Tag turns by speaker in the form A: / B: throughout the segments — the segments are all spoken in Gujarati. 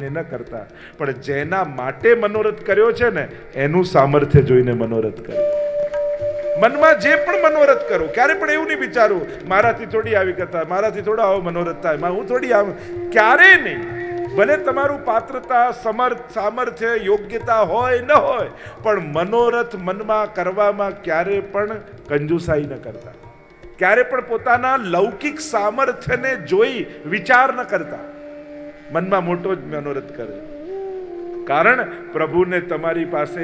A: જોઈને ન કરતા, પણ જેના માટે મનોરથ કર્યો છે ને એનું સામર્થ્ય જોઈને મનોરથ કર્યો. મનમાં જે પણ મનોરથ કરો, ક્યારે પણ એવું નહીં વિચારું મારાથી થોડી આવી કથા, મારાથી થોડો આવો મનોરથ થાય, હું થોડી આવું, ક્યારે નહીં. ભલે તમારું પાત્રતા, સમર્થ, સામર્થ્ય, યોગ્યતા હોય ન હોય, પણ મનોરથ મનમાં કરવામાં ક્યારે પણ કંજુસાઈ ન કરતા, ક્યારે પણ પોતાના લૌકિક સામર્થ્યને જોઈ વિચાર ન કરતા, મનમાં મોટો જ મનોરથ કરે. કારણ પ્રભુને તમારી પાસે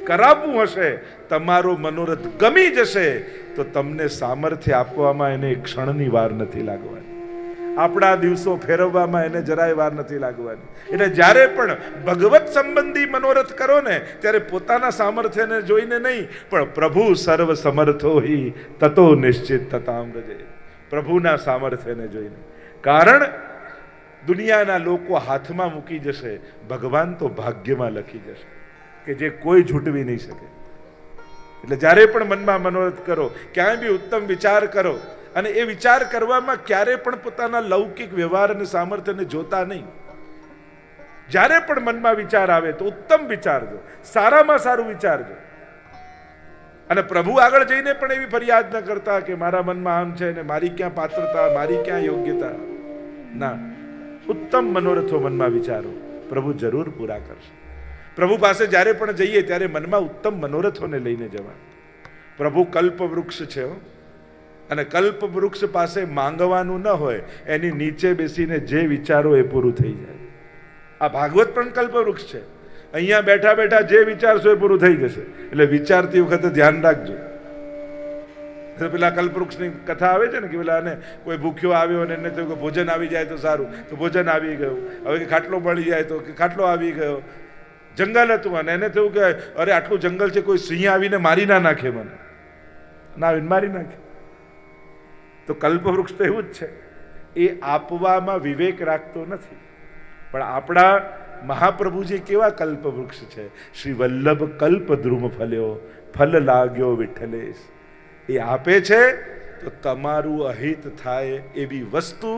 A: કરાવવું હશે, તમારો મનોરથ ગમી જશે તો તમને સામર્થ્ય આપવામાં એને એક ક્ષણની વાર નથી લાગવાની, આપણા દિવસો ફેરવવામાં એને જરાય વાર નથી લાગવાની. એટલે જ્યારે પણ ભગવત સંબંધી મનોરથ કરો ને ત્યારે પોતાના સામર્થ્યને જોઈને નહીં, પણ પ્રભુ સર્વ સમર્થો હિ તતો નિશ્ચિત તતામ રજે, પ્રભુના સામર્થ્યને જોઈને. કારણ દુનિયાના લોકો હાથમાં મૂકી જશે, ભગવાન તો ભાગ્યમાં લખી જશે કે જે કોઈ છૂટવી નહીં શકે. એટલે જ્યારે પણ મનમાં મનોરથ કરો, ક્યાંય બી ઉત્તમ વિચાર કરો, અને એ વિચાર કરવામાં ક્યારે પણ પોતાના લૌકિક વ્યવહાર અને સામર્થ્યને જોતા નહીં. જ્યારે પણ મનમાં વિચાર આવે તો ઉત્તમ વિચારજો, સારામાં સારું વિચારજો. અને પ્રભુ આગળ જઈને પણ એવી ફરિયાદ ન કરતા કે મારા મનમાં આમ છે ને મારી ક્યાં પાત્રતા, મારી ક્યાં યોગ્યતા. ના, ઉત્તમ મનોરથો મનમાં વિચારો, પ્રભુ જરૂર પૂરા કરશે. પ્રભુ પાસે જ્યારે પણ જઈએ ત્યારે મનમાં ઉત્તમ મનોરથોને લઈને જવા. પ્રભુ કલ્પ વૃક્ષ છે, અને કલ્પ વૃક્ષ પાસે માંગવાનું ન હોય, એની નીચે બેસીને જે વિચારો એ પૂરું થઈ જાય. આ ભાગવત પણ કલ્પ વૃક્ષ છે. અહીંયા બેઠા બેઠા જે વિચારશો એ પૂરું થઈ જશે. એટલે વિચારતી વખતે ધ્યાન રાખજો. પેલા કલ્પવૃક્ષની કથા આવે છે ને કે પેલા ને કોઈ ભૂખ્યો આવ્યો અને એને થયું કે ભોજન આવી જાય તો સારું, તો ભોજન આવી ગયું. હવે કે ખાટલો મળી જાય તો કે ખાટલો આવી ગયો. જંગલ હતું અને એને થયું કે અરે આટલું જંગલ છે, કોઈ સિંહ આવીને મારી ના નાખે, મને ના આવીને મારી નાખે. તો કલ્પવૃક્ષ તો એવું જ છે, એ આપવામાં વિવેક રાખતો નથી. પણ આપણા મહાપ્રભુજી કેવા કલ્પવૃક્ષ છે. શ્રી વલ્લભ કલ્પ ધ્રુમ ફલ્યો, ફલ લાગ્યો વિઠ્ઠલેશ. એ આપે છે તો તમારું અહિત થાય એવી વસ્તુ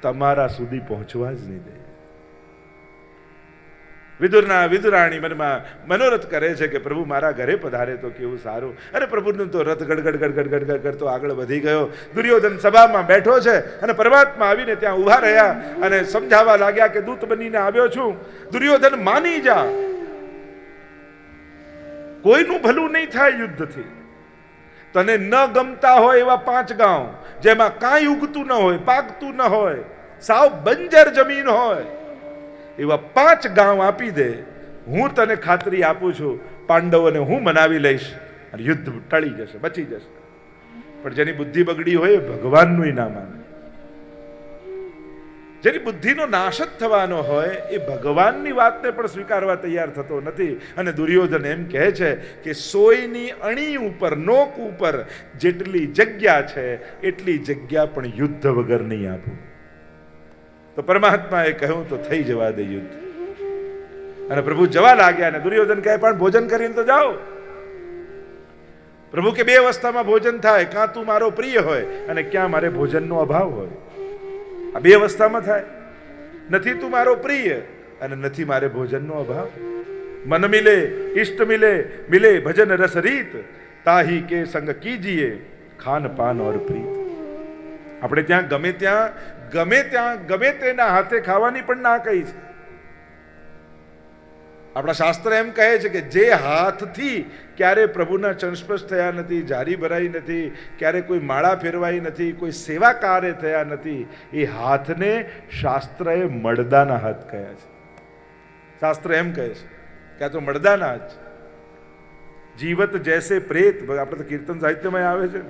A: તમારા સુધી પહોંચવા જ નહીં દે. વિદુરાણી મનમાં મનોરથ કરે છે કે પ્રભુ મારા ઘરે પધારે તો કેવું સારું. અરે પ્રભુનું તો રથ ગડગડ ગડગડ ગડગડ કરતો આગળ વધી ગયો. દુર્યોધન સભામાં બેઠો છે અને પરમાત્મા આવીને ત્યાં ઊભા રહ્યા અને સમજાવવા લાગ્યા કે દૂત બનીને આવ્યો છું. દુર્યોધન માની જા, કોઈનું ભલું નહીં થાય યુદ્ધથી. તને ન ગમતા હોય એવા 5 ગાંવ જેમાં કાંઈ ઉગતું ન હોય, પાકતું ન હોય, સાવ બંજર જમીન હોય, એવા 5 ગાંવ આપી દે. હું તને ખાતરી આપું છું પાંડવોને હું મનાવી લઈશ અને યુદ્ધ ટળી જશે, બચી જશે. પણ જેની બુદ્ધિ બગડી હોય ભગવાનનું ના માને. જેની બુદ્ધિનો નાશ જ થવાનો હોય એ ભગવાનની વાતને પણ સ્વીકારવા તૈયાર થતો નથી. અને દુર્યોધન એમ કહે છે કે સોયની અણી ઉપર, નોક ઉપર જેટલી જગ્યા છે એટલી જગ્યા પણ યુદ્ધ વગર નહીં આપું. તો પરમાત્માએ કહ્યું તો થઈ જવા દે યુદ્ધ. અને પ્રભુ જવા લાગ્યા અને દુર્યોધન કહે પણ ભોજન કરીને તો જાઓ. પ્રભુ કે 2 અવસ્થામાં ભોજન થાય, કાં તું મારો પ્રિય હોય અને ક્યાં મારે ભોજનનો અભાવ હોય. આ 2 અવસ્થામાં થાય. નથી તું મારો પ્રિય અને નથી મારે ભોજનનો અભાવ. મન મિલે ઇષ્ટ મિલે, મિલે ભજન રસ રીત, તાહી કે સંગ કીજીએ ખાન પાન ઓર પ્રીત. આપણે ત્યાં ગમે તેના હાથે ખાવાની પણ ના કહી છે. આપણા શાસ્ત્ર એમ કહે છે કે જે હાથથી ક્યારે પ્રભુના ચરણસ્પર્શ થયા નથી, જારી ભરાઈ નથી, ક્યારે કોઈ માળા ફેરવાઈ નથી, કોઈ સેવા કાર્ય થયા નથી, એ હાથને શાસ્ત્રએ મળદાના હાથ કહ્યા છે. શાસ્ત્ર એમ કહે છે કે આ તો મળદાના હાથ છે. જીવત જૈસે પ્રેત, આપણે તો કીર્તન સાહિત્યમાં આવે છે.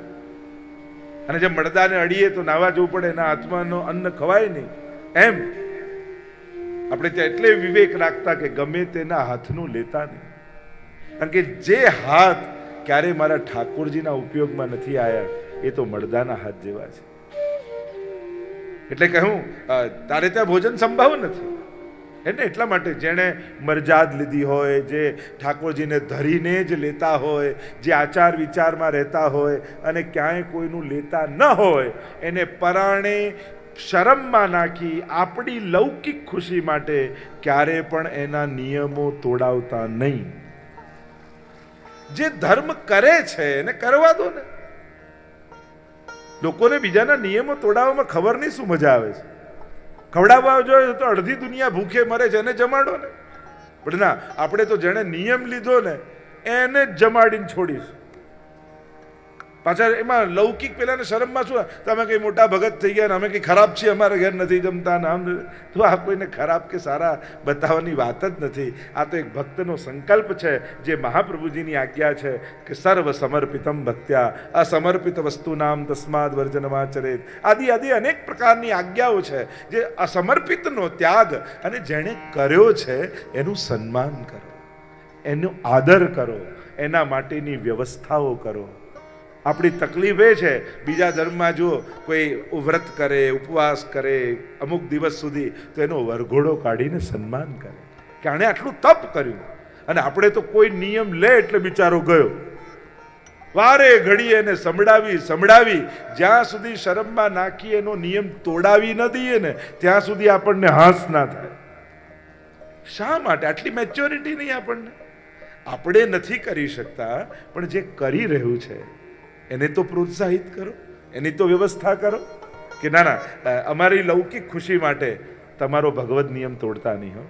A: અને જે મળદાને અડીએ તો નાવા જવું પડે, એના હાથમાં અન્ન ખવાય નહીં. એમ આપણે ત્યાં એટલે વિવેક રાખતા કે ગમે તેના હાથનું લેતા નહીં. કારણ કે જે હાથ ક્યારે મારા ઠાકોરજીના ઉપયોગમાં નથી આવ્યા એ તો મળદાના હાથ જેવા છે. એટલે કહું તારે ત્યાં ભોજન સંભવ નથી. એટલે એટલા માટે જેણે મરજાદ લીધી હોય, જે ઠાકોરજીને ધરીને જ લેતા હોય, જે આચાર વિચારમાં રહેતા હોય અને ક્યાંય કોઈનું લેતા ન હોય, એને પરાણે શરમમાં નાખી આપણી લૌકિક ખુશી માટે ક્યારે પણ એના નિયમો તોડાવતા નહીં. જે ધર્મ કરે છે એને કરવા દો ને. લોકોને બીજાના નિયમો તોડાવવામાં ખબર નહીં શું મજા આવે છે. ખવડાવવા જોઈએ તો અડધી દુનિયા ભૂખે મરે છે, એને જમાડો ને. પણ ના, આપણે તો જેણે નિયમ લીધો ને એને જ જમાડીને છોડીશ. પાછા એમાં લૌકિક પેલા ને શરમમાં શું, તમે કઈ મોટા ભગત થઈ ગયા ને અમે કઈ ખરાબ છીએ, અમારા ઘેર નથી જમતા ને આમ. તો આ કોઈને ખરાબ કે સારા બતાવવાની વાત જ નથી. આ તો એક ભક્તનો સંકલ્પ છે, જે મહાપ્રભુજીની આજ્ઞા છે કે સર્વ સમર્પિતમ ભક્ત્યા અસમર્પિત વસ્તુ નામ તસ્માદ વર્જનમાચરેત. આદિ આદિ અનેક પ્રકારની આજ્ઞાઓ છે, જે અસમર્પિતનો ત્યાગ અને જેણે કર્યો છે એનું સન્માન કરો, એનો આદર કરો, એના માટેની વ્યવસ્થાઓ કરો. આપણી તકલીફ એ છે, બીજા ધર્મમાં જો કોઈ વ્રત કરે, ઉપવાસ કરે અમુક દિવસ સુધી, તો એનો વરઘોડો કાઢીને સન્માન કરે કે આણે આટલું તપ કર્યું. અને આપણે તો કોઈ નિયમ લે એટલે બિચારો ગયો. વારે ઘડીએ એને સંભળાવી જ્યાં સુધી શરમમાં નાખી એનો નિયમ તોડાવી ન દઈએ ને ત્યાં સુધી આપણને હાસ ના થાય. શા માટે? આટલી મેચ્યોરિટી નહીં આપણને. આપણે નથી કરી શકતા, પણ જે કરી રહ્યું છે એને તો પ્રોત્સાહિત કરો, એની તો વ્યવસ્થા કરો કે ના ના, અમારી લૌકિક ખુશી માટે તમારો ભગવદ નિયમ તોડતા નહીં હો.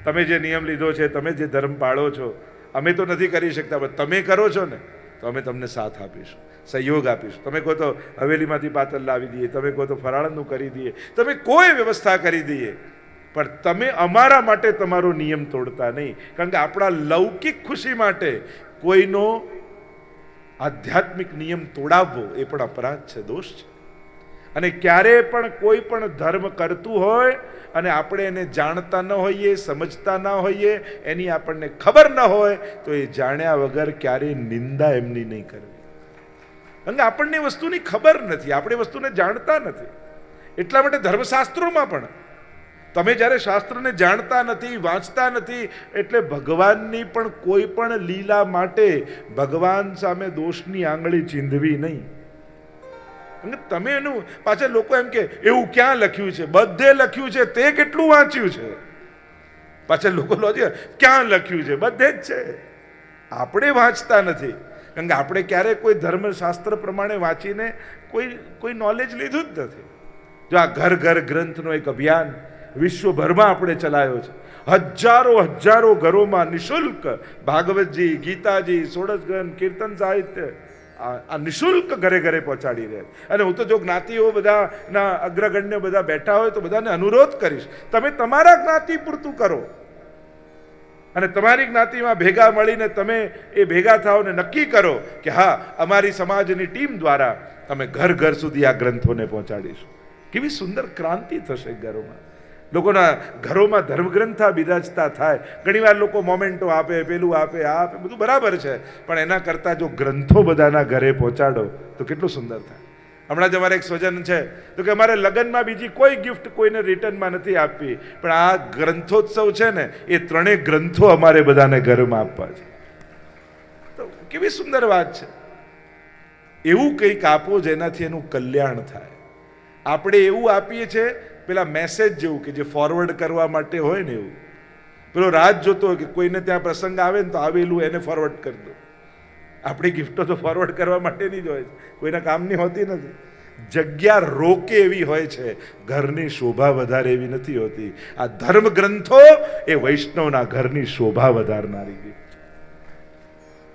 A: તમે જે નિયમ લીધો છે, તમે જે ધર્મ પાળો છો, અમે તો નથી કરી શકતા, પણ તમે કરો છો ને તો અમે તમને સાથ આપીશું, સહયોગ આપીશું. તમે કહો તો હવેલીમાંથી પાતળ લાવી દઈએ, તમે કહો તો ફરાળનું કરી દઈએ, તમે કોઈ વ્યવસ્થા કરી દઈએ, પણ તમે અમારા માટે તમારો નિયમ તોડતા નહીં. કારણ કે આપણા લૌકિક ખુશી માટે કોઈનો આધ્યાત્મિક નિયમ તોડાવવો એ પણ અપરાધ છે, દોષ છે. અને ક્યારે પણ કોઈ પણ ધર્મ કરતું હોય અને આપણે એને જાણતા ન હોઈએ, સમજતા ના હોઈએ, એની આપણને ખબર ન હોય, તો એ જાણ્યા વગર ક્યારેય નિંદા એમની નહીં કરવી. કારણ કે આપણને વસ્તુની ખબર નથી, આપણે વસ્તુને જાણતા નથી. એટલા માટે ધર્મશાસ્ત્રોમાં પણ તમે જ્યારે શાસ્ત્રને જાણતા નથી, વાંચતા નથી, એટલે ભગવાનની પણ કોઈ પણ લીલા માટે ભગવાન સામે દોષની આંગળી ચીંધવી નહીં. તમે એનું પાછા લોકો એમ કે એવું ક્યાં લખ્યું છે? બધે લખ્યું છે, તે કેટલું વાંચ્યું છે? પાછા લોકો લોજે ક્યાં લખ્યું છે? બધે જ છે, આપણે વાંચતા નથી. કારણ કે આપણે ક્યારેય કોઈ ધર્મશાસ્ત્ર પ્રમાણે વાંચીને કોઈ નોલેજ લીધું જ નથી. જો આ ઘર ઘર ગ્રંથનો એક અભિયાન વિશ્વભરમાં આપણે ચલાવ્યો છે. હજારો ઘરોમાં નિઃશુલ્ક ભાગવતજી, ગીતાજી, સોળસ ગ્રંથ, કીર્તન સાહિત્ય આ નિઃશુલ્ક ઘરે ઘરે પહોંચાડી રહે. અને હું તો જો જ્ઞાતિઓ બધાના અગ્રગણ્ય બધા બેઠા હોય તો બધાને અનુરોધ કરીશ, તમે તમારા જ્ઞાતિ પૂરતું કરો અને તમારી જ્ઞાતિમાં ભેગા મળીને તમે એ ભેગા થાઓ ને નક્કી કરો કે હા, અમારી સમાજની ટીમ દ્વારા અમે ઘર ઘર સુધી આ ગ્રંથોને પહોંચાડીશું. કેવી સુંદર ક્રાંતિ થશે ઘરોમાં. લોકોના ઘરોમાં ધર્મગ્રંથા બિરાજતા થાય. ઘણીવાર લોકો મોમેન્ટો આપે, પેલું આપે, આ આપે, બધું બરાબર છે, પણ એના કરતાં જો ગ્રંથો બધાના ઘરે પહોંચાડો તો કેટલું સુંદર થાય. હમણાં જ અમારે એક સ્વજન છે તો કે અમારે લગ્નમાં બીજી કોઈ ગિફ્ટ કોઈને રિટર્નમાં નથી આપવી, પણ આ ગ્રંથોત્સવ છે ને એ 3 ગ્રંથો અમારે બધાને ઘરમાં આપવા છે. તો કેવી સુંદર વાત છે. એવું કંઈક આપો જેનાથી એનું કલ્યાણ થાય. આપણે એવું આપીએ છીએ પેલા મેસેજ જેવું કે જે ફોરવર્ડ કરવા માટે હોય ને, એવું પેલો રાત જોતો હોય કે કોઈને ત્યાં પ્રસંગ આવે ને તો આવેલું એને ફોરવર્ડ કરી દો. આપણી ગિફ્ટો તો ફોરવર્ડ કરવા માટેની જ હોય છે, કોઈના કામની હોતી નથી. જગ્યા રોકે એવી હોય છે, ઘરની શોભા વધારે એવી નથી હોતી. આ ધર્મ ગ્રંથો એ વૈષ્ણવના ઘરની શોભા વધારનારી ગિફ્ટ છે.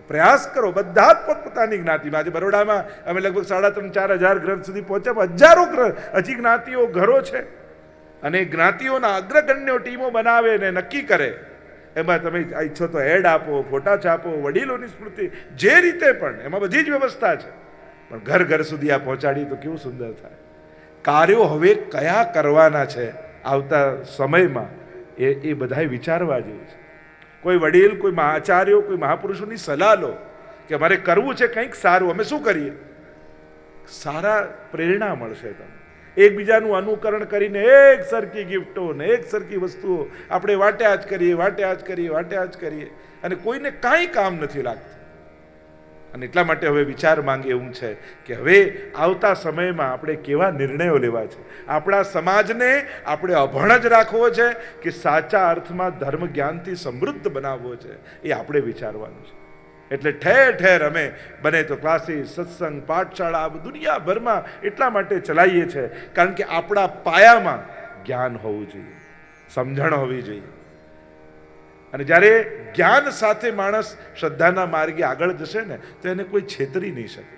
A: પ્રયાસ કરો બધા જ પોતપોતાની જ્ઞાતિમાં. આજે બરોડામાં અમે લગભગ 3,500-4 હજાર ગ્રંથ સુધી પહોંચ્યા. હજારો હજી જ્ઞાતિઓ ઘરો છે અને જ્ઞાતિઓના અગ્રગણ્યો ટીમો બનાવે ને નક્કી કરે. એમાં તમે ઈચ્છો તો એડ આપો, ફોટા છાપો, વડીલોની સ્મૃતિ, જે રીતે પણ એમાં બધી જ વ્યવસ્થા છે. પણ ઘર ઘર સુધી આ પહોંચાડી તો કેવું સુંદર થાય. કાર્યો હવે કયા કરવાના છે આવતા સમયમાં એ બધાએ વિચારવા જેવું છે. કોઈ વડીલ, કોઈ આચાર્યો, કોઈ મહાપુરુષોની સલાહ લો કે અમારે કરવું છે કંઈક સારું, અમે શું કરીએ? સારા પ્રેરણા મળશે તમને. એકબીજાનું અનુકરણ કરીને એક સરખી ગિફ્ટો ને એક સરખી વસ્તુઓ આપણે વાટ્યા જ કરીએ અને કોઈને કાંઈ કામ નથી લાગતું. અને એટલા માટે હવે વિચાર માંગે એવું છે કે હવે આવતા સમયમાં આપણે કેવા નિર્ણયો લેવા છે. આપણા સમાજને આપણે અભણ જ રાખવો છે કે સાચા અર્થમાં ધર્મ જ્ઞાનથી સમૃદ્ધ બનાવવો છે, એ આપણે વિચારવાનું છે. એટલે ઠેર ઠેર અમે બને તો ક્લાસીસ, સત્સંગ, પાઠશાળા દુનિયાભરમાં એટલા માટે ચલાવીએ છીએ કારણ કે આપણા પાયામાં જ્ઞાન હોવું જોઈએ, સમજણ હોવી જોઈએ. અને જ્યારે જ્ઞાન સાથે માણસ શ્રદ્ધાના માર્ગે આગળ જશે ને તો એને કોઈ છેતરી નહીં શકે.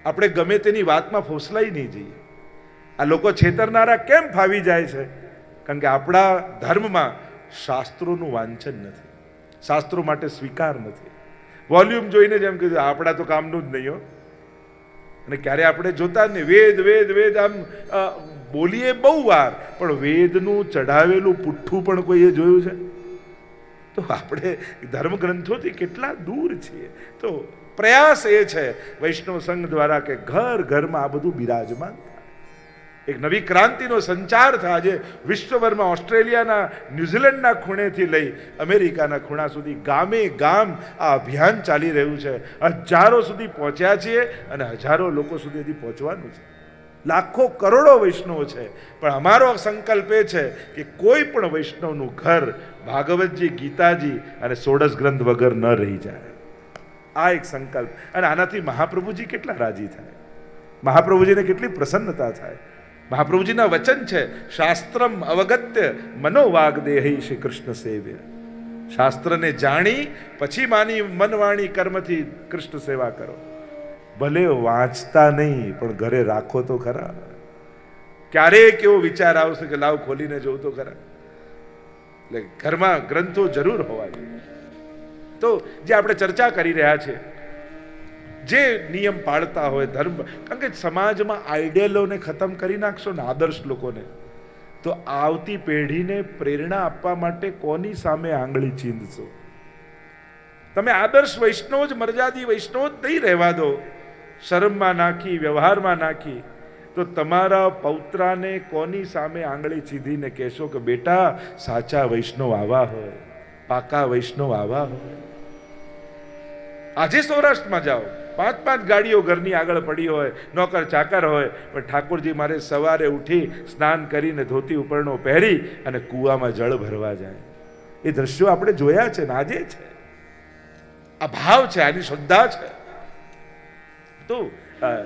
A: આપણે ગમે તેની વાતમાં ફોસલાઈ નહીં જઈએ. આ લોકો છેતરનારા કેમ ફાવી જાય છે? કારણ કે આપણા ધર્મમાં શાસ્ત્રોનું વાંચન નથી, શાસ્ત્રો માટે સ્વીકાર નથી. વોલ્યુમ જોઈને જેમ કીધું આપણા તો કામનું જ નહીં હો. અને ક્યારે આપણે જોતા જ નહીં. વેદ વેદ વેદ આમ બોલીએ બહુ વાર, પણ વેદનું ચઢાવેલું પુઠ્ઠું પણ કોઈએ જોયું છે? તો આપણે ધર્મ ગ્રંથોથી કેટલા દૂર છીએ. તો પ્રયાસ એ છે વૈષ્ણવ સંઘ દ્વારા કે ઘર ઘરમાં આ બધું બિરાજમાન થાય, એક નવી ક્રાંતિનો સંચાર થાય. આજે વિશ્વભરમાં ઓસ્ટ્રેલિયાના, ન્યુઝીલેન્ડના ખૂણેથી લઈ અમેરિકાના ખૂણા સુધી ગામે ગામ આ અભિયાન ચાલી રહ્યું છે. હજારો સુધી પહોંચ્યા છીએ અને હજારો લોકો સુધી હજી પહોંચવાનું છે. લાખો કરોડો વૈષ્ણવો છે, પણ અમારો સંકલ્પ એ છે કે કોઈ પણ વૈષ્ણવનું ઘર ભાગવતજી, ગીતાજી અને સોડસ ગ્રંથ વગર ન રહી જાય. આ એક સંકલ્પ. અને આનાથી મહાપ્રભુજી કેટલા રાજી થાય, મહાપ્રભુજીને કેટલી પ્રસન્નતા થાય. મહાપ્રભુજીના વચન છે, શાસ્ત્રમ અવગત્ય મનોવાગદેહી શ્રી કૃષ્ણ સેવ્ય. શાસ્ત્રને જાણી પછી માની મનવાણી કર્મથી કૃષ્ણ સેવા કરો. ભલે વાંચતા નહીં પણ ઘરે રાખો તો ખરા. ક્યારેક એવો વિચાર આવશે કે લાવ ખોલીને જોઉં તો ખરા. એટલે ઘરમાં ગ્રંથો જરૂર હોવા જોઈએ. તો જે આપણે ચર્ચા કરી રહ્યા છીએ, જે નિયમ પાળતા હોય ધર્મ, કારણ કે સમાજમાં આઈડિયલોને ખતમ કરી નાખશો ને, આદર્શ લોકોને, તો આવતી પેઢીને પ્રેરણા આપવા માટે કોની સામે આંગળી ચીંધશો? તમે આદર્શ વૈષ્ણવ જ, મર્યાદી વૈષ્ણવ જ નહીં રહેવા દો. શરમમાં નાખી, વ્યવહારમાં નાખી, તો તમારા પૌત્રાને કોની સામે આંગળી ચીંધીને કહેશો કે બેટા સાચા વૈષ્ણવ આવા હોય, પાકા વૈષ્ણવ આવા હોય? આજે સૌરાષ્ટ્રમાં જાઓ, 5-5 ગાડીઓ ઘરની આગળ પડી હોય, નોકર ચાકર હોય, પણ ઠાકોરજી મારે સવારે ઉઠી સ્નાન કરીને ધોતી ઉપરણો પહેરી અને કૂવામાં જળ ભરવા જાય. એ દ્રશ્યો આપણે જોયા છે ને આજે છે. આ ભાવ છે, આની શ્રદ્ધા છે. તો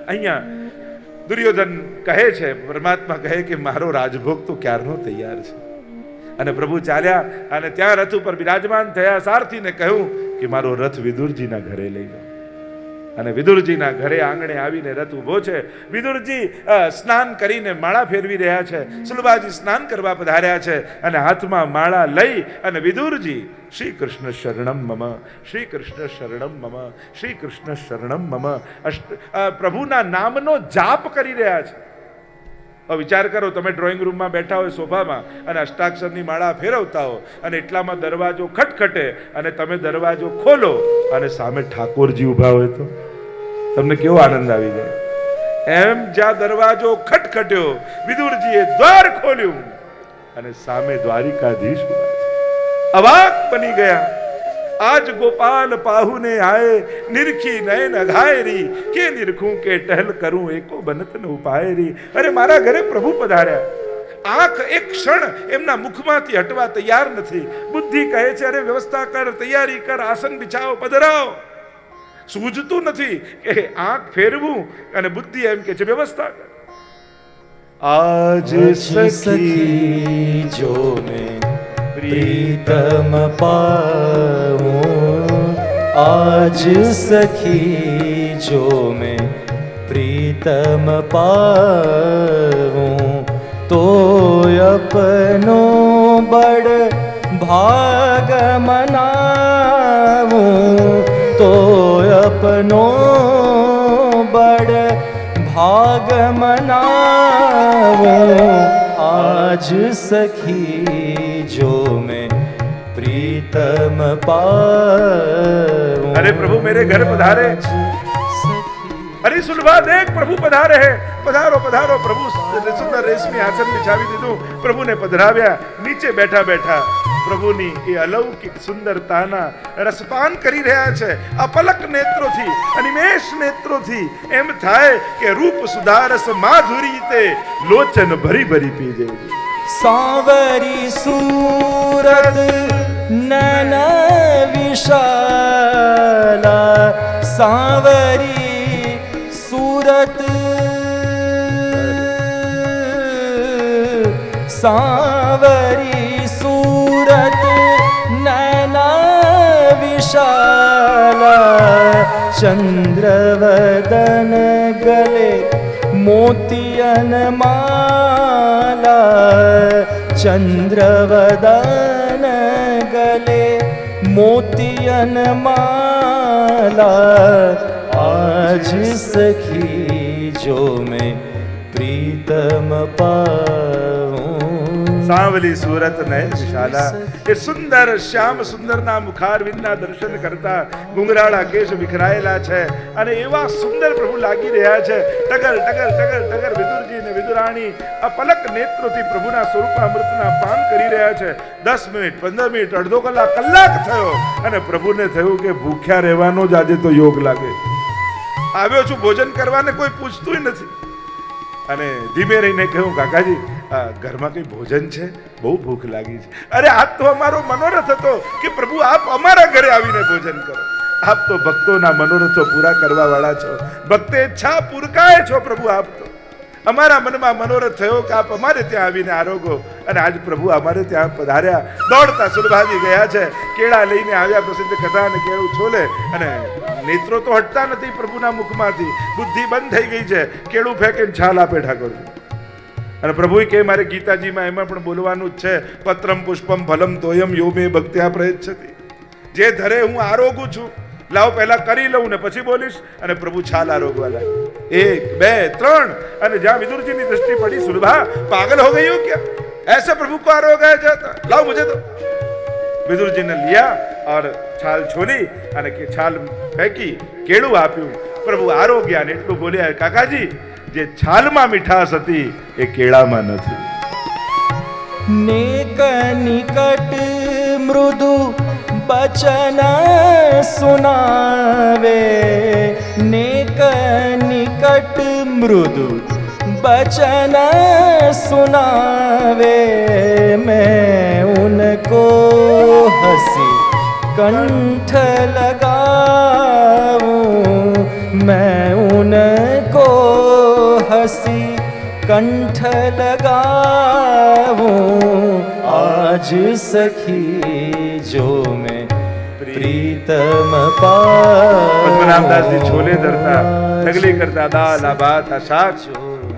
A: અહીંયા દુર્યોધન કહે છે, પરમાત્મા કહે કે મારો રાજભોગ તો ક્યારનો તૈયાર છે. અને પ્રભુ ચાલ્યા અને ત્યાં રથ ઉપર બિરાજમાન થયા. સારથીને કહ્યું કે મારો રથ વિદુરજીના ઘરે લઈ જાઓ. અને વિદુરજીના ઘરે આંગણે આવીને રથ ઊભો છે. વિદુરજી સ્નાન કરીને માળા ફેરવી રહ્યા છે. સુલભાજી સ્નાન કરવા પધાર્યા છે અને હાથમાં માળા લઈ અને વિદુરજી શ્રી કૃષ્ણ શરણમ મમ, શ્રી કૃષ્ણ શરણમ મમ, શ્રી કૃષ્ણ શરણમ મમ પ્રભુના નામનો જાપ કરી રહ્યા છે. હવે વિચાર કરો, તમે ડ્રોઈંગ રૂમમાં બેઠા હોય સોફામાં અને અષ્ટાક્ષરની માળા ફેરવતા હો અને એટલામાં દરવાજો ખટખટે અને તમે દરવાજો ખોલો અને સામે ઠાકોરજી ઊભા હોય તો તમને કેવો આનંદ આવી જાય. એમ જ્યાં દરવાજો ખટખટ્યો, વિદુરજીએ દ્વાર ખોલ્યું અને સામે દ્વારિકાધીશ ઊભા છે. અવાક બની ગયા. આજ ગોપાલ પાહુને આए નિરખી નયન અઘાયરી, કે નિરખું કે ટહલ કરું એકો બનત ન ઉપાયરી. અરે મારા ઘરે પ્રભુ પધાર્યા. આંખ એક ક્ષણ એમના મુખમાંથી હટવા તૈયાર નથી. બુદ્ધિ કહે છે અરે વ્યવસ્થા કર, તૈયારી કર, આસન બિછાવો, પધરાવો. સૂઝતું નથી કે આંખ ફેરવું અને બુદ્ધિ એમ કે છે વ્યવસ્થા કર.
B: આજ સખી જો મેં प्रीतम पाऊं, आज सखी जो मैं प्रीतम पाऊं, तो अपनो बड़ भाग मनाऊं, तो अपनो बड़ भाग मनाऊं, आज सखी जो मैं प्रीतम पाऊं.
A: अरे प्रभु मेरे घर पधारे. अरे सुलभा देख प्रभु पधारे हैं. पधारो पधारो प्रभु સુંદર રેશમી આસન બિછાવી દીધું, પ્રભુને પધરાવ્યા. નીચે બેઠા બેઠા પ્રભુની એ અલૌકિક સુંદરતાના રસપાન કરી રહ્યા છે. અપલક નેત્રોથી, અનિમેષ નેત્રોથી એમ થાય કે રૂપ સુધારસ માધુરી તે લોચન ભરી ભરી પીજે.
B: સાવરી સુરત નન વિશાલા, સાવરી સુરત, સાવરી સુરત નન વિશાલા, ચંદ્રવદન ગલે મોતિયન માલા, ચંદ્રવદન ગલે મોતિયન માલા, આજ સખી જો મેં પ્રીતમ પાઉં.
A: સાવલી સુરત નયન વિશાલા, એ સુંદર શ્યામ સુંદરના મુખારવિંદના દર્શન કરતા ગુંગરાળા કેશ વિખરાયેલા છે અને એવા સુંદર પ્રભુ લાગી રહ્યા છે. ટગર ટગર ટગર ટગર વિદુરજી ને વિદુરાણી અપલક નેત્રોથી પ્રભુના સ્વરૂપ અમૃતના પાન કરી રહ્યા છે. 10 મિનિટ, 15 મિનિટ, અડધો કલાક, કલાક થયો અને પ્રભુને થયું કે ભૂખ્યા રહેવાનો જ આજે તો યોગ લાગે. આવ્યો છું ભોજન કરવાને, કોઈ પૂછતું નથી. અને ધીમે રહીને કહ્યું, કાકાજી ઘરમાં કઈ ભોજન છે? બહુ ભૂખ લાગી છે. અરે આજ તો અમારો મનોરથ હતો કે પ્રભુ આપ અમારા ઘરે આવીને ભોજન કરો. આપ તો ભક્તોના મનોરથો પૂરા કરવા વાળા છો, ભક્તે ઈચ્છા પૂરકાય છો પ્રભુ. આપ તો અમારા મનમાં મનોરથ થયો કે આપ અમારે ત્યાં આવીને આરોગો અને આજ પ્રભુ અમારે ત્યાં પધાર્યા. દોડતા સુરભાજી ગયા છે, કેળા લઈને આવ્યા, પ્રસિદ્ધ કથા અને કેળું છોલે અને નેત્રો તો હટતા નથી પ્રભુના મુખમાંથી, બુદ્ધિ બંધ થઈ ગઈ છે. કેળું ફેંકીને છાલ આપે ઠાકોરજી. અને પ્રભુએ કે મારે ગીતાજીમાં એમાં પણ બોલવાનું જ છે, પત્રમ પુષ્પમ ફલમ તોયમ યો મે ભક્ત્યા પ્રયચ્છતિ. જે ધરે હું આરોગું છું, લાવ પહેલા કરી લઉં ને પછી બોલીશ. અને પ્રભુ છાલ આરોગવા લાગે. 1 2 3 અને જ્યાં વિદુરજીની દૃષ્ટિ પડી, સુલભા પાગલ हो गई हो क्या, ऐसे प्रभु को आरोगाया जाता, लाओ मुझे तो. विदुरजी ने लिया और छाल छोली અને કે છાલ ફેંકી, કેળું આપ્યું. પ્રભુ આરોગ્યા ને એટલું બોલ્યા, કાકાજી જે છાલમાં મીઠાશ હતી એ કેળામાં નથી.
B: નેક નિકટ મૃદુ બચન સુનાવે, નેક નિકટ મૃદુ बचन सुनावे, मैं उनको हंसी कंठ लगाऊं, मैं उनको हंसी कंठ लगाऊं, आज सखी जो मैं प्रीतम
A: પદ્મનાભદાસ જી છોલે ધરતા, ઢગલી કરતા, દાલ આ ભાત આ શાક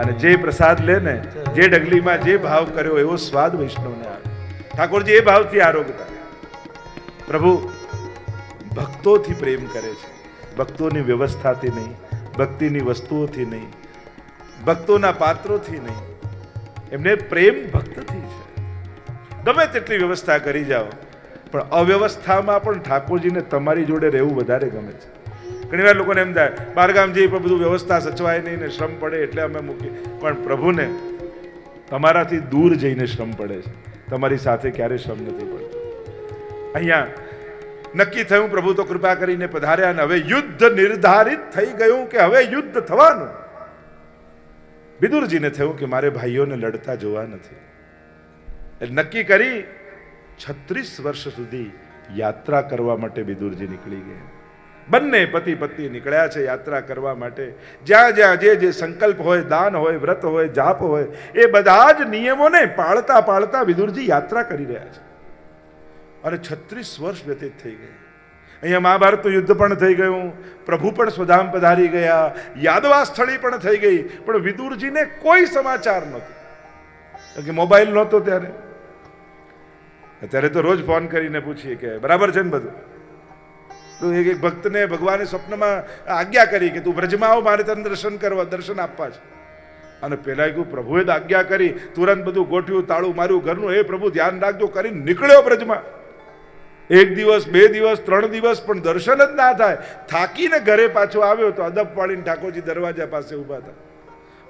A: અને જે પ્રસાદ લે ને, જે ઢગલીમાં જે ભાવ કર્યો એવો સ્વાદ વૈષ્ણવને આવે. ઠાકોરજી એ ભાવથી આરોગતા. પ્રભુ ભક્તોથી પ્રેમ કરે છે, ભક્તોની વ્યવસ્થાથી નહીં, ભક્તિની વસ્તુઓથી નહીં, ભક્તોના પાત્રોથી નહીં. એમને પ્રેમ ભક્તથી છે. ગમે તેટલી વ્યવસ્થા કરી જાઓ, પણ અવ્યવસ્થામાં પણ ઠાકોરજીને તમારી જોડે રહેવું વધારે ગમે છે. ઘણી વાર લોકોને એમ થાય, બહારગામ જઈએ પણ બધું વ્યવસ્થા સચવાય નહીં ને શ્રમ પડે એટલે અમે મૂકીએ. પણ પ્રભુને તમારાથી દૂર જઈને શ્રમ પડે છે, તમારી સાથે ક્યારે શ્રમ નથી પડતો. અહીંયા નક્કી થયું, પ્રભુ તો કૃપા કરીને પધાર્યા અને હવે યુદ્ધ નિર્ધારિત થઈ ગયું કે હવે યુદ્ધ થવાનું. વિદુરજીને થયું કે મારે ભાઈઓને લડતા જોવા નથી. નક્કી કરી 36 વર્ષ સુધી યાત્રા કરવા માટે વિદુરજી નીકળી ગયા. બંને પતિ પત્ની નીકળ્યા છે યાત્રા કરવા માટે. જ્યાં જ્યાં જે સંકલ્પ હોય, દાન હોય, વ્રત હોય, જાપ હોય, એ બધા જ નિયમોને પાળતા પાળતા વિદુરજી યાત્રા કરી રહ્યા છે. અને 36 વર્ષ વ્યતીત થઈ ગયા. અહીંયા મહાભારતનું યુદ્ધ પણ થઈ ગયું, પ્રભુ પણ સ્વધામ પધારી ગયા, યાદવા સ્થળી પણ થઈ ગઈ, પણ વિદુરજીને કોઈ સમાચાર નહોતો. કે મોબાઈલ નહોતો ત્યારે. અત્યારે તો રોજ ફોન કરીને પૂછીએ કે બરાબર છે ને બધું. તો એક ભક્તને ભગવાને સ્વપ્નમાં આજ્ઞા કરી કે તું બ્રજમાં આવ, મારે તને દર્શન આપવા છે. અને પેલા કહ્યું, પ્રભુએ તો આજ્ઞા કરી, તુરંત બધું ગોઠવ્યું, તાળું માર્યું ઘરનું, એ પ્રભુ ધ્યાન રાખજો કરીને નીકળ્યો બ્રજમાં. 1 દિવસ 2 દિવસ 3 દિવસ પણ દર્શન જ ના થાય. થાકીને ઘરે પાછો આવ્યો તો અદબ પાડીને ઠાકોરજી દરવાજા પાસે ઊભા હતા.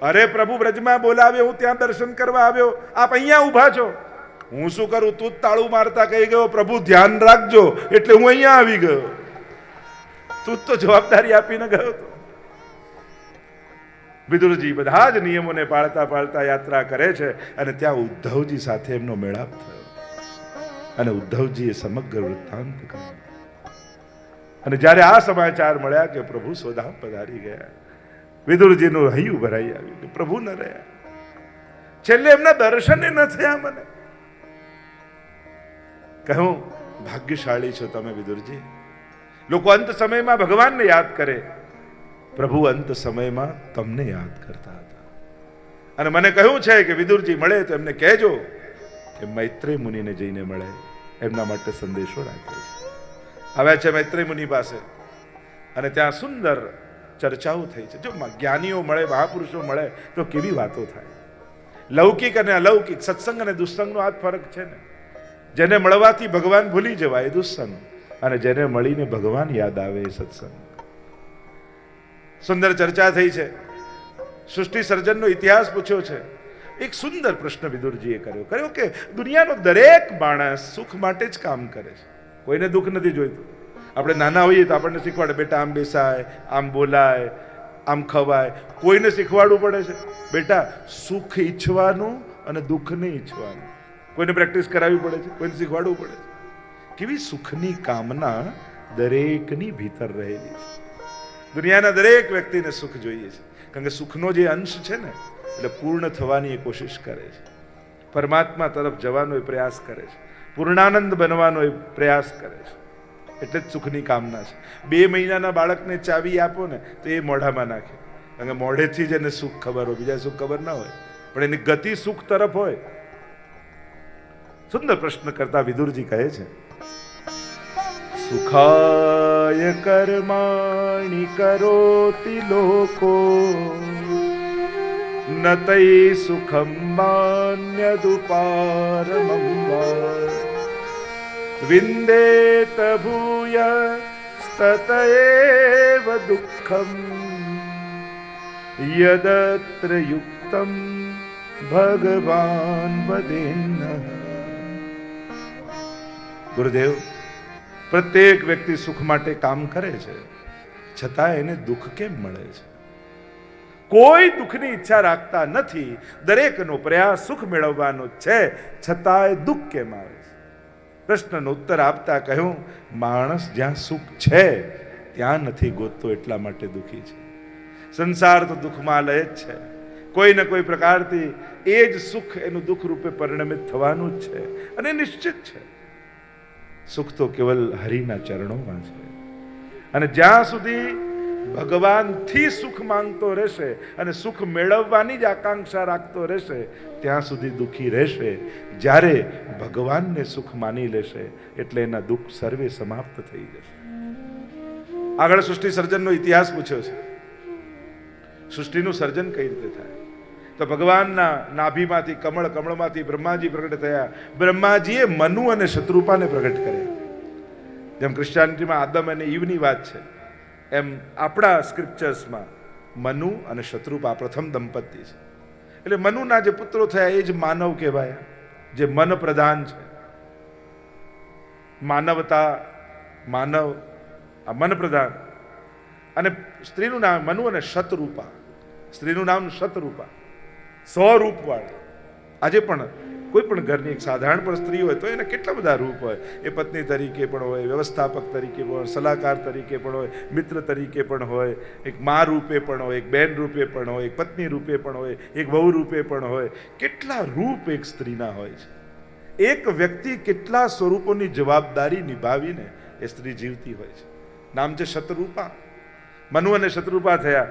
A: અરે પ્રભુ બ્રજમાં બોલાવ્યો, હું ત્યાં દર્શન કરવા આવ્યો, આપ અહીંયા ઊભા છો, હું શું કરું? તું જ તાળું મારતા કહી ગયો પ્રભુ ધ્યાન રાખજો, એટલે હું અહીંયા આવી ગયો. તું જ તો જવાબદારી આપીને ગયો હતો. વિદુરજી બધા જ નિયમોને પાળતા પાળતા યાત્રા કરે છે અને ત્યાં ઉદ્ધવજી સાથે એમનો મેળાપ થયો અને ઉદ્ધવજીએ સમગ્ર વૃત્તાંત કહ્યું. અને જ્યારે આ સમાચાર મળ્યા કે પ્રભુ સ્વધામ પધારી ગયા, વિદુરજીનું હૈયું ભરાઈ આવ્યું કે પ્રભુ ન રહ્યા. છેલ્લે એમના દર્શને ન થયા. મને કહું ભાગ્યશાળી છો તમે વિદુરજી. લોકો અંત સમયમાં ભગવાનને યાદ કરે, પ્રભુ અંત સમયમાં તમને યાદ કરતા હતા. અને મને કહ્યું છે કે વિદુરજી મળે તો એમને કહેજો કે મૈત્રેય મુનિને જઈને મળે, એમના માટે સંદેશો રાખ્યો છે. આવ્યા છે મૈત્રેય મુનિ પાસે અને ત્યાં સુંદર ચર્ચાઓ થઈ છે. જો જ્ઞાનીઓ મળે, મહાપુરુષો મળે તો કેવી વાતો થાય. લૌકિક અને અલૌકિક, સત્સંગ અને દુસ્સંગનો આ જ ફરક છે ને. જેને મળવાથી ભગવાન ભૂલી જવાય એ દુસ્સંગ, અને જેને મળીને ભગવાન યાદ આવે એ સત્સંગ. સુંદર ચર્ચા થઈ છે. સૃષ્ટિ સર્જનનો ઇતિહાસ પૂછ્યો છે. એક સુંદર પ્રશ્ન વિદુરજીએ કર્યો કે દુનિયાનો દરેક માણસ સુખ માટે જ કામ કરે છે, કોઈને દુઃખ નથી જોઈતું. આપણે નાના હોઈએ તો આપણને શીખવાડે, બેટા આમ બેસાય, આમ બોલાય, આમ ખવાય. કોઈને શીખવાડવું પડે છે, બેટા સુખ ઈચ્છવાનું અને દુઃખ નહીં ઈચ્છવાનું. કોઈને પ્રેક્ટિસ કરાવવી પડે છે, કોઈને શીખવાડવું પડે છે. કેવી સુખની કામના દરેકની ભીતર રહેલી છે. દુનિયાના દરેક વ્યક્તિને સુખ જોઈએ છે, કારણ કે સુખનો જે અંશ છે ને, એટલે પૂર્ણ થવાની એ કોશિશ કરે છે, પરમાત્મા તરફ જવાનો એ પ્રયાસ કરે છે, પૂર્ણાનંદ બનવાનો એ પ્રયાસ કરે છે. એટલે જ સુખની કામના છે. 2 મહિનાના બાળકને ચાવી આપો ને તો એ મોઢામાં નાખે, કારણ કે મોઢેથી જ એને સુખ ખબર હોય, બીજા સુખ ખબર ના હોય, પણ એની ગતિ સુખ તરફ હોય. સુંદર પ્રશ્ન કરતા વિદુરજી કહે છે, સુખાય કર્માણિ કરોતિ લોકો ન તૈ સુખમ માન્યદુપારમં વા વિંદેત ભૂય સ્તતએવ દુઃખમ યદત્ર યુક્તમ ભગવાન વદેન્ન. ગુરુદેવ, પ્રત્યેક વ્યક્તિ સુખ માટે કામ કરે છે, છતાં એને દુઃખ કેમ મળે છે? કોઈ દુઃખની ઈચ્છા રાખતા નથી, દરેકનો પ્રયાસ સુખ મેળવવાનો છે, છતાંય દુઃખ કેમ આવે છે? પ્રશ્નનો ઉત્તર આપતા કહ્યું, માણસ જ્યાં સુખ છે ત્યાં નથી ગોતતો, એટલા માટે દુઃખી છે. સંસાર તો દુઃખમાં લય જ છે. કોઈ ને કોઈ પ્રકારથી એ જ સુખ એનું દુઃખ રૂપે પરિણમિત થવાનું જ છે, અને નિશ્ચિત છે. સુખ તો કેવલ હરિના ચરણોમાં છે. અને જ્યાં સુધી ભગવાનથી સુખ માંગતો રહેશે અને સુખ મેળવવાની જ આકાંક્ષા રાખતો રહેશે, ત્યાં સુધી દુઃખી રહેશે. જ્યારે ભગવાનને સુખ માની લેશે એટલે એના દુઃખ સર્વે સમાપ્ત થઈ જશે. આગળ સૃષ્ટિ સર્જનનો ઇતિહાસ પૂછ્યો છે. સૃષ્ટિનું સર્જન કઈ રીતે થાય? તો ભગવાનના નાભીમાંથી કમળ, કમળમાંથી બ્રહ્માજી પ્રગટ થયા. બ્રહ્માજીએ મનુ અને શત્રુપાને પ્રગટ કર્યા. જેમ ક્રિશ્ચિયાનિટીમાં આદમ અને ઈવની વાત છે, એમ આપણા સ્ક્રિપ્ચર્સમાં મનુ અને શત્રુપા પ્રથમ દંપતી છે. એટલે મનુના જે પુત્રો થયા એ જ માનવ કહેવાય, જે મન પ્રધાન છે. માનવતા, માનવ, આ મન પ્રધાન. અને સ્ત્રીનું નામ મનુ અને શતરૂપા. સ્ત્રીનું નામ શતરૂપા, 100 રૂપ વાળી. આજે પણ કોઈ પણ ઘરની એક સાધારણ પણ સ્ત્રી હોય તો એને કેટલા બધા રૂપ હોય. એ પત્ની તરીકે પણ હોય, વ્યવસ્થાપક તરીકે પણ હોય, સલાહકાર તરીકે પણ હોય, મિત્ર તરીકે પણ હોય, એક મા રૂપે પણ હોય, એક બેન રૂપે પણ હોય, એક પત્ની રૂપે પણ હોય, એક વહુ રૂપે પણ હોય. કેટલા રૂપ એક સ્ત્રીના હોય છે. એક વ્યક્તિ કેટલા સ્વરૂપોની જવાબદારી નિભાવીને એ સ્ત્રી જીવતી હોય છે. નામ છે શતરૂપા. મનુ અને શત્રુપા થયા.